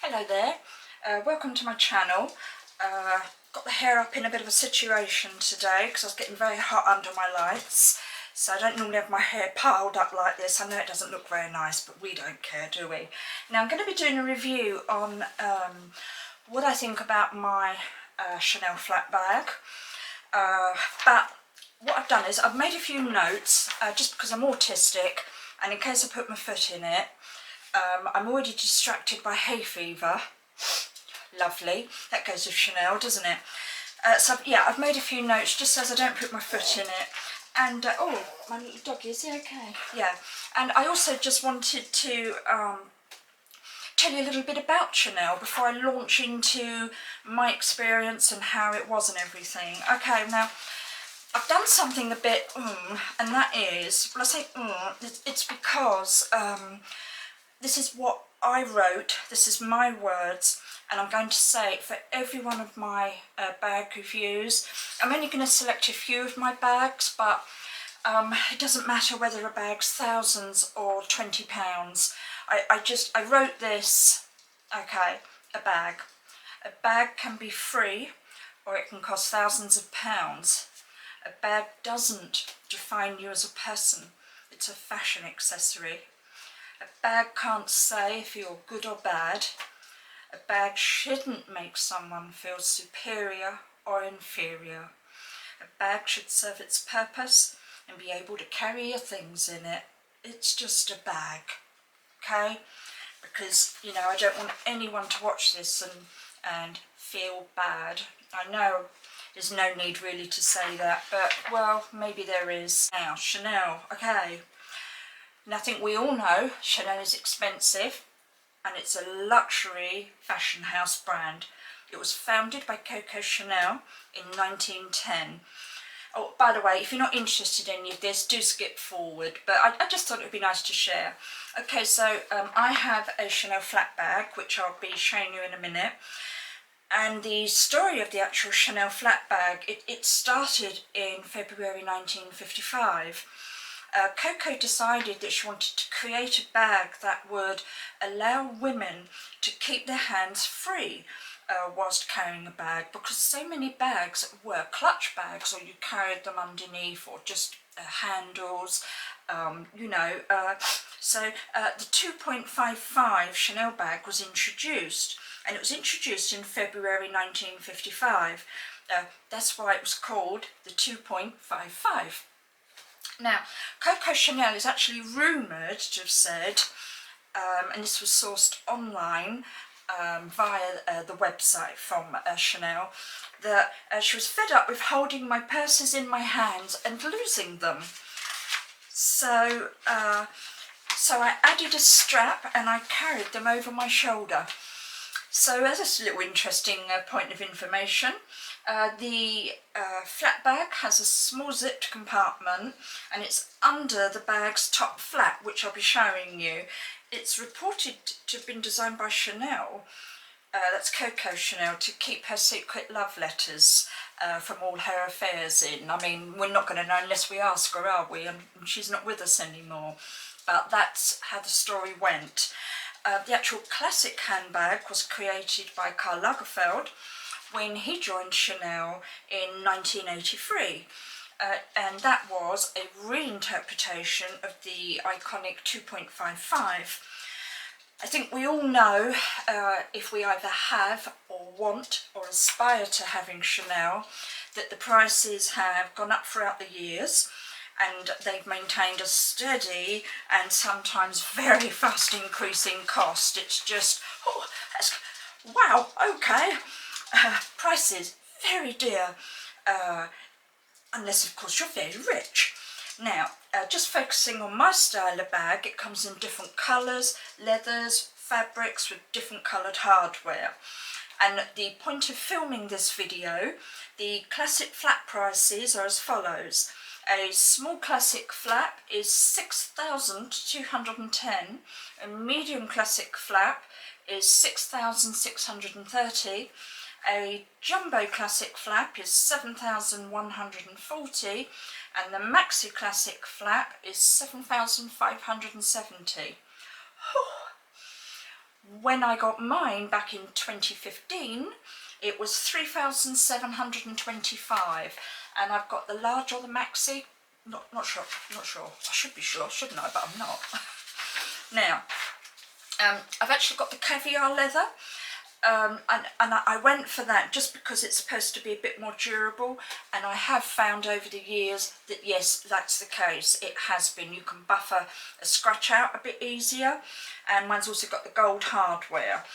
Hello there, welcome to my channel. Got the hair up in a bit of a situation today because I was getting very hot under my lights, so I don't normally have my hair piled up like this. I know it doesn't look very nice, but we don't care, do we? Now I'm going to be doing a review on what I think about my Chanel flat bag, but what I've done is I've made a few notes just because I'm autistic, and in case I put my foot in it. I'm already distracted by hay fever. Lovely. That goes with Chanel, doesn't it? So yeah, I've made a few notes just as I don't put my foot in it. And oh, my little doggy, is he okay? Yeah. And I also just wanted to tell you a little bit about Chanel before I launch into my experience and how it was and everything. Okay, now I've done something a bit and that is, well, I say it's because this is what I wrote, this is my words, and I'm going to say it for every one of my bag reviews. I'm only going to select a few of my bags, but it doesn't matter whether a bag's thousands or £20. I wrote this, okay, a bag. A bag can be free or it can cost thousands of pounds. A bag doesn't define you as a person, it's a fashion accessory. A bag can't say if you're good or bad. A bag shouldn't make someone feel superior or inferior. A bag should serve its purpose and be able to carry your things in it. It's just a bag, okay? Because, you know, I don't want anyone to watch this and feel bad. I know there's no need really to say that, but, well, maybe there is. Now, Chanel, okay. And I think we all know Chanel is expensive and it's a luxury fashion house brand. It was founded by Coco Chanel in 1910. Oh, by the way, if you're not interested in any of this, do skip forward, but I just thought it would be nice to share. Okay, so I have a Chanel flat bag, which I'll be showing you in a minute. And the story of the actual Chanel flat bag, it started in February 1955. Coco decided that she wanted to create a bag that would allow women to keep their hands free whilst carrying a bag, because so many bags were clutch bags, or you carried them underneath, or just handles, you know. So the 2.55 Chanel bag was introduced, and it was introduced in February 1955. That's why it was called the 2.55. Now, Coco Chanel is actually rumoured to have said, and this was sourced online via the website from Chanel, that she was fed up with holding my purses in my hands and losing them. So, so I added a strap and I carried them over my shoulder. So that's a little interesting point of information. The flat bag has a small zipped compartment and it's under the bag's top flap, which I'll be showing you. It's reported to have been designed by Chanel, that's Coco Chanel, to keep her secret love letters from all her affairs in. I mean, we're not going to know unless we ask her, are we? And she's not with us anymore. But that's how the story went. The actual classic handbag was created by Karl Lagerfeld when he joined Chanel in 1983. And that was a reinterpretation of the iconic 2.55. I think we all know, if we either have or want or aspire to having Chanel, that the prices have gone up throughout the years, and they've maintained a steady and sometimes very fast increasing cost. It's just, oh, that's, wow, okay. Prices, very dear, unless of course you're very rich. Now, just focusing on my style of bag, it comes in different colours, leathers, fabrics with different coloured hardware. And the point of filming this video, the classic flat prices are as follows. A small classic flap is 6,210, a medium classic flap is 6,630, a jumbo classic flap is 7,140, and the maxi classic flap is 7,570. when I got mine back in 2015, it was 3,725, and I've got the large or the maxi. Not sure. I should be sure, shouldn't I? But I'm not. Now, I've actually got the Caviar Leather, and I went for that just because it's supposed to be a bit more durable, and I have found over the years that yes, that's the case. It has been. You can buff a scratch out a bit easier, and mine's also got the gold hardware.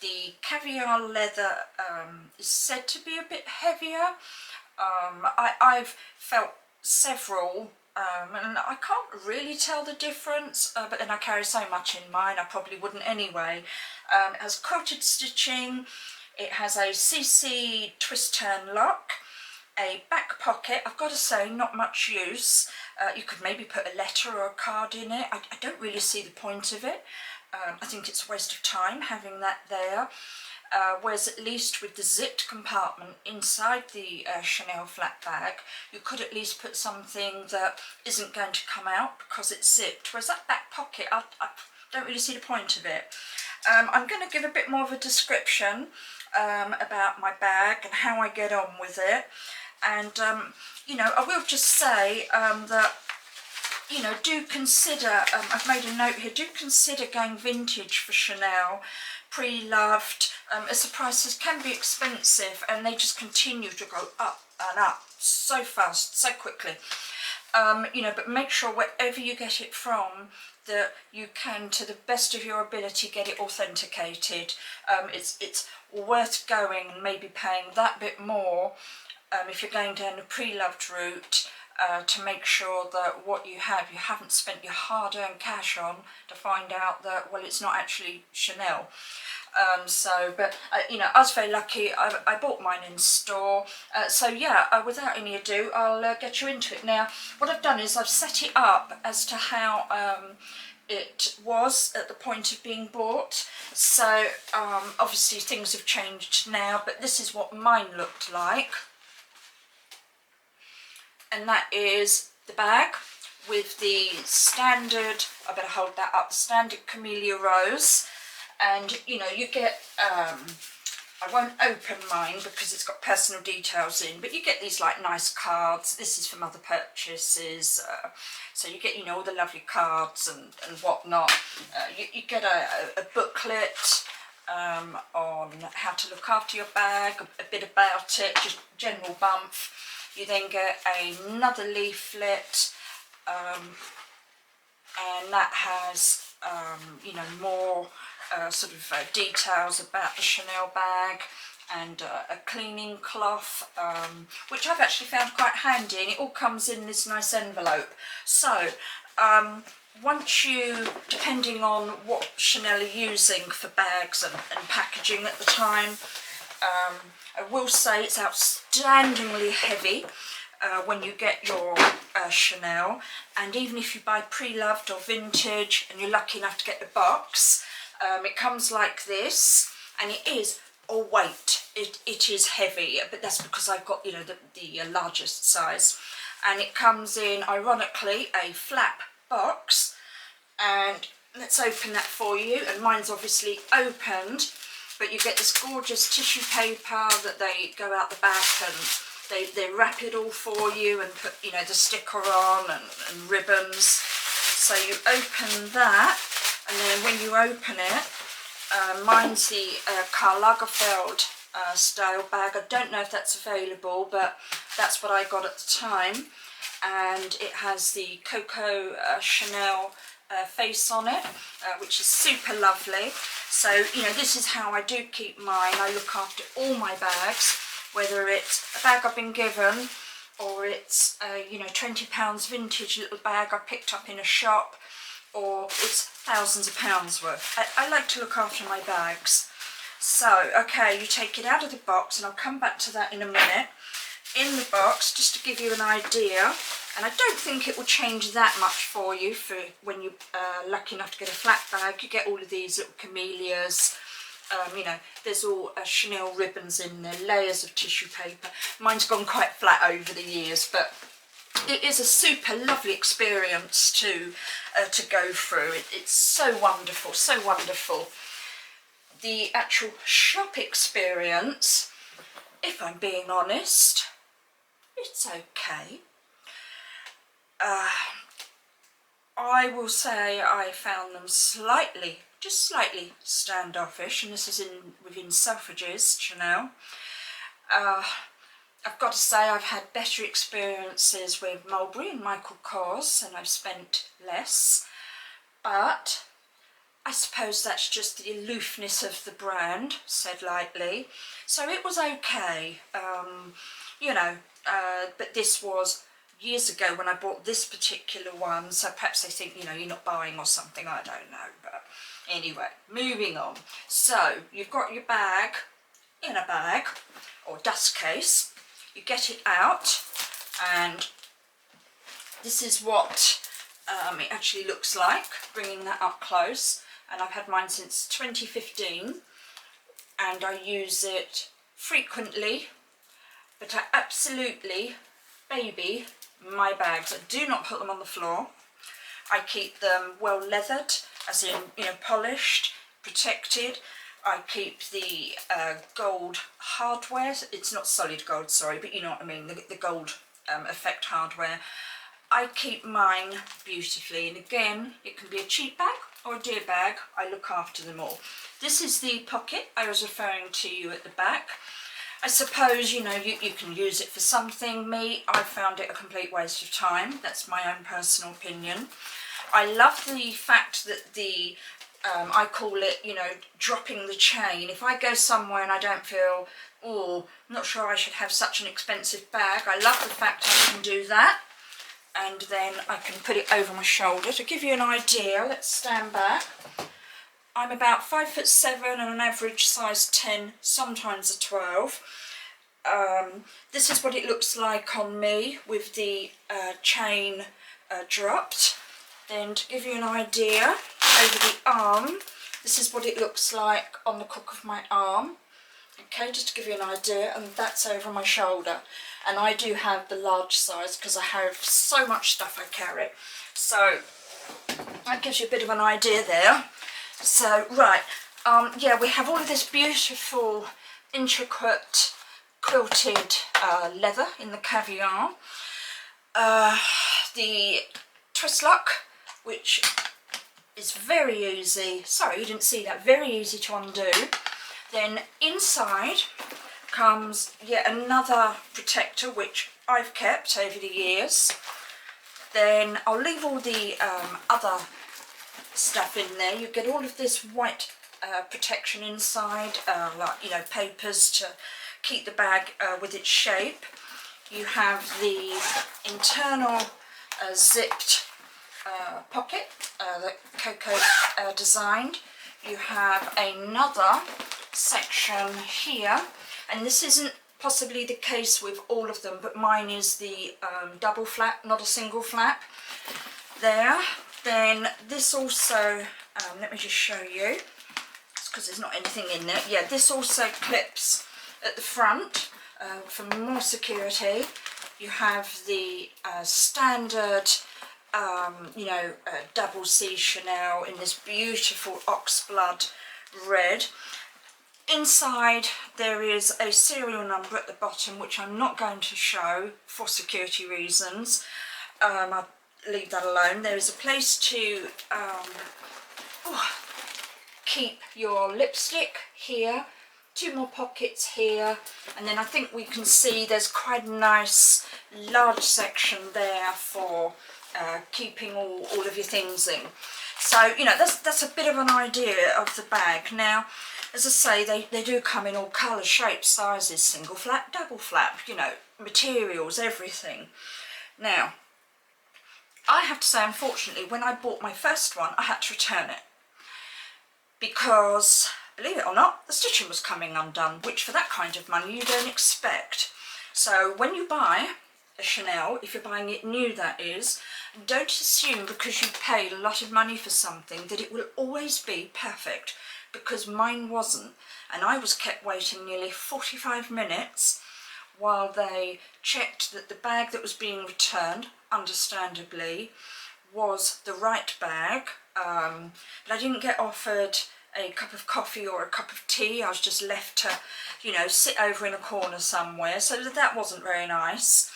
The Caviar Leather is said to be a bit heavier. I've felt several, and I can't really tell the difference, but then I carry so much in mine, I probably wouldn't anyway. It has quilted stitching, it has a CC twist turn lock, a back pocket. I've got to say, not much use. You could maybe put a letter or a card in it. I don't really see the point of it. I think it's a waste of time having that there. Whereas at least with the zipped compartment inside the Chanel flat bag, you could at least put something that isn't going to come out because it's zipped. Whereas that back pocket, I don't really see the point of it. I'm going to give a bit more of a description about my bag and how I get on with it. And, you know, I will just say that, you know, do consider, I've made a note here, do consider going vintage for Chanel, pre-loved, as the prices can be expensive and they just continue to go up and up so fast, so quickly. You know, but make sure wherever you get it from that you can, to the best of your ability, get it authenticated. It's worth going and maybe paying that bit more if you're going down the pre-loved route, to make sure that what you haven't spent your hard-earned cash on to find out that, well, it's not actually Chanel. But you know, I was very lucky. I bought mine in store. So yeah, without any ado, I'll get you into it. Now, what I've done is I've set it up as to how it was at the point of being bought. So obviously things have changed now, but this is what mine looked like. And that is the bag with the standard, I better hold that up, the standard camellia rose. And you know, you get, I won't open mine because it's got personal details in, but you get these like nice cards. This is from other purchases, so you get, you know, all the lovely cards and whatnot. You get a booklet on how to look after your bag, a bit about it, just general bump. You then get another leaflet, and that has, you know, more sort of details about the Chanel bag, and a cleaning cloth, which I've actually found quite handy, and it all comes in this nice envelope. So once you, depending on what Chanel are using for bags and packaging at the time, I will say it's outstandingly heavy when you get your Chanel, and even if you buy pre-loved or vintage and you're lucky enough to get the box, it comes like this, and it is a weight. It is heavy, but that's because I've got, you know, the largest size. And it comes in, ironically, a flap box, and let's open that for you. And mine's obviously opened, but you get this gorgeous tissue paper that they go out the back, and they wrap it all for you and put, you know, the sticker on and ribbons. So you open that, and then when you open it, mine's the Karl Lagerfeld style bag. I don't know if that's available, but that's what I got at the time. And it has the Coco Chanel face on it, which is super lovely. So, you know, this is how I do keep mine. I look after all my bags, whether it's a bag I've been given, or it's a, you know, £20 vintage little bag I picked up in a shop, or it's thousands of pounds worth. I like to look after my bags. So, okay, you take it out of the box, and I'll come back to that in a minute. In the box, just to give you an idea, and I don't think it will change that much for you for when you're lucky enough to get a flat bag. You get all of these little camellias, you know, there's all Chanel ribbons in there, layers of tissue paper. Mine's gone quite flat over the years, but it is a super lovely experience to go through. It's so wonderful, so wonderful. The actual shop experience, if I'm being honest, it's okay. I will say I found them slightly, just slightly standoffish, and this is within Selfridges, Chanel. I've got to say I've had better experiences with Mulberry and Michael Kors, and I've spent less, but I suppose that's just the aloofness of the brand, said lightly. So it was okay, you know, but this was years ago when I bought this particular one, so perhaps they think, you know, you're not buying or something, I don't know. But anyway, moving on. So you've got your bag in a bag or dust case. You get it out, and this is what it actually looks like, bringing that up close. And I've had mine since 2015, and I use it frequently, but I absolutely baby my bags. I do not put them on the floor. I keep them well leathered, as in, you know, polished, protected. I keep the gold hardware. It's not solid gold, sorry, but you know what I mean, the gold effect hardware. I keep mine beautifully, and again, it can be a cheap bag or a dear bag. I look after them all. This is the pocket I was referring to you at the back. I suppose, you know, you can use it for something. Me, I found it a complete waste of time. That's my own personal opinion. I love the fact that the, I call it, you know, dropping the chain. If I go somewhere and I don't feel, oh, I'm not sure I should have such an expensive bag, I love the fact I can do that. And then I can put it over my shoulder. To give you an idea, let's stand back. I'm about 5'7" and an average size 10, sometimes a 12. This is what it looks like on me with the chain dropped. Then to give you an idea, over the arm, this is what it looks like on the crook of my arm. Okay, just to give you an idea, and that's over my shoulder. And I do have the large size because I have so much stuff I carry. So that gives you a bit of an idea there. So, right, yeah, we have all of this beautiful, intricate, quilted leather in the Caviar. The twist lock, which is very easy, sorry you didn't see that, very easy to undo. Then inside comes yet another protector, which I've kept over the years. Then I'll leave all the other stuff in there. You get all of this white protection inside, like, you know, papers to keep the bag with its shape. You have the internal zipped pocket that Coco designed. You have another section here, and this isn't possibly the case with all of them, but mine is the double flap, not a single flap there. Then this also, let me just show you, because there's not anything in there. Yeah, this also clips at the front for more security. You have the standard, you know, double C Chanel in this beautiful oxblood red. Inside there is a serial number at the bottom, which I'm not going to show for security reasons. I'll leave that alone. There is a place to keep your lipstick here, two more pockets here, and then I think we can see there's quite a nice large section there for keeping all of your things in. So, you know, that's a bit of an idea of the bag. Now, as I say, they do come in all colours, shapes, sizes, single flap, double flap, you know, materials, everything. Now, I have to say, unfortunately, when I bought my first one, I had to return it. Because, believe it or not, the stitching was coming undone, which for that kind of money you don't expect. So when you buy a Chanel, if you're buying it new that is, don't assume because you paid a lot of money for something that it will always be perfect, because mine wasn't. And I was kept waiting nearly 45 minutes while they checked that the bag that was being returned, understandably, was the right bag. But I didn't get offered a cup of coffee or a cup of tea. I was just left to, you know, sit over in a corner somewhere, so that wasn't very nice.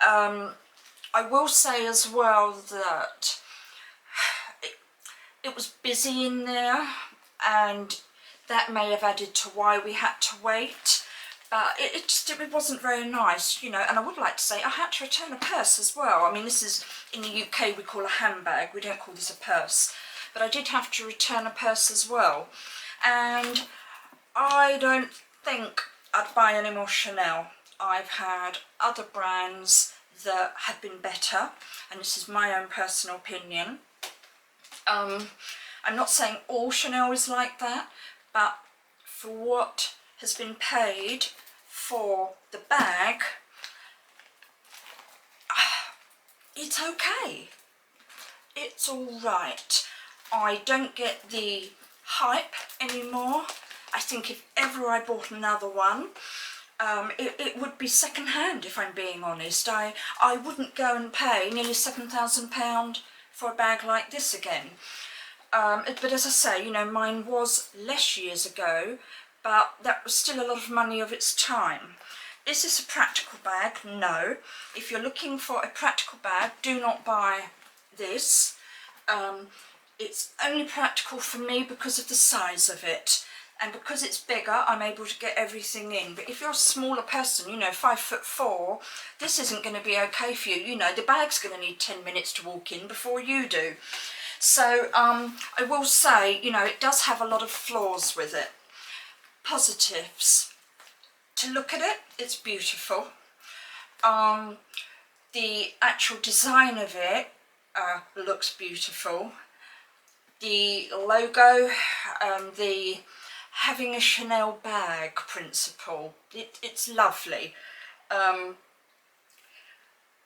I will say as well that it was busy in there, and that may have added to why we had to wait. But it wasn't very nice, you know. And I would like to say I had to return a purse as well. I mean, this is, in the UK we call a handbag, we don't call this a purse. But I did have to return a purse as well. And I don't think I'd buy any more Chanel. I've had other brands that have been better, and this is my own personal opinion. I'm not saying all Chanel is like that, but for what has been paid for the bag, it's okay. It's all right. I don't get the hype anymore. I think if ever I bought another one, it would be second hand, if I'm being honest. I wouldn't go and pay nearly £7,000 for a bag like this again. But as I say, you know, mine was less years ago, but that was still a lot of money of its time. Is this a practical bag? No. If you're looking for a practical bag, do not buy this. It's only practical for me because of the size of it. And because it's bigger, I'm able to get everything in. But if you're a smaller person, you know, 5'4", this isn't going to be okay for you. You know, the bag's going to need 10 minutes to walk in before you do. So I will say, you know, it does have a lot of flaws with it. Positives. To look at it, it's beautiful. The actual design of it looks beautiful. The logo, the having a Chanel bag principle, it's lovely.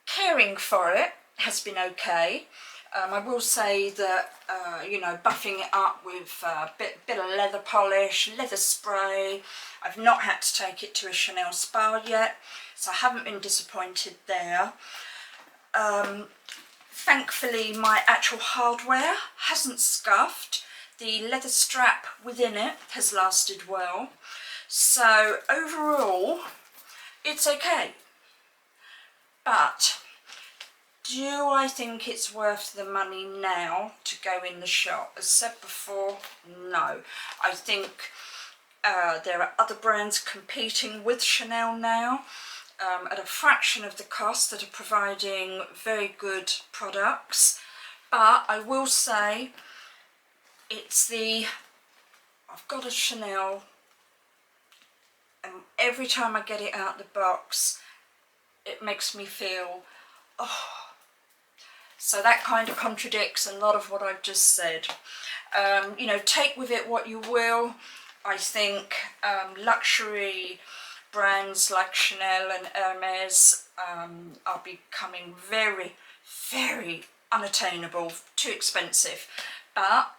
Caring for it has been okay. I will say that, you know, buffing it up with a bit of leather polish, leather spray. I've not had to take it to a Chanel spa yet, so I haven't been disappointed there. Thankfully, my actual hardware hasn't scuffed. The leather strap within it has lasted well. So overall, it's okay. But do I think it's worth the money now to go in the shop? As said before, no. I think there are other brands competing with Chanel now at a fraction of the cost that are providing very good products. But I will say, I've got a Chanel, and every time I get it out the box, it makes me feel, oh. So that kind of contradicts a lot of what I've just said. You know, take with it what you will. I think luxury brands like Chanel and Hermes are becoming very, very unattainable, too expensive. But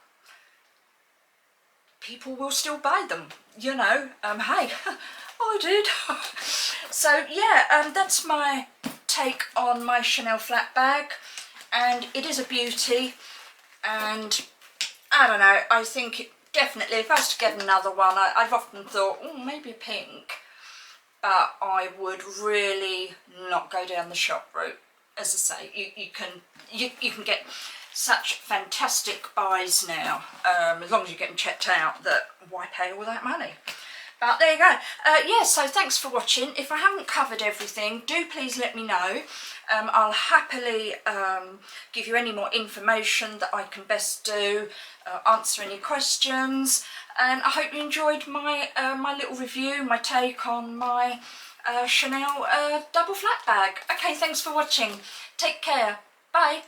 people will still buy them, you know. Hey, I did. So yeah, that's my take on my Chanel flat bag, and it is a beauty. And I don't know, I think definitely if I was to get another one, I've often thought, oh, maybe pink, but I would really not go down the shop route. As I say, you can get such fantastic buys now, as long as you're getting checked out, that why pay all that money? But there you go. Yeah, so thanks for watching. If I haven't covered everything, do please let me know. I'll happily give you any more information that I can best do, answer any questions, and I hope you enjoyed my my little review, my take on my Chanel double flat bag. Okay, thanks for watching. Take care. Bye.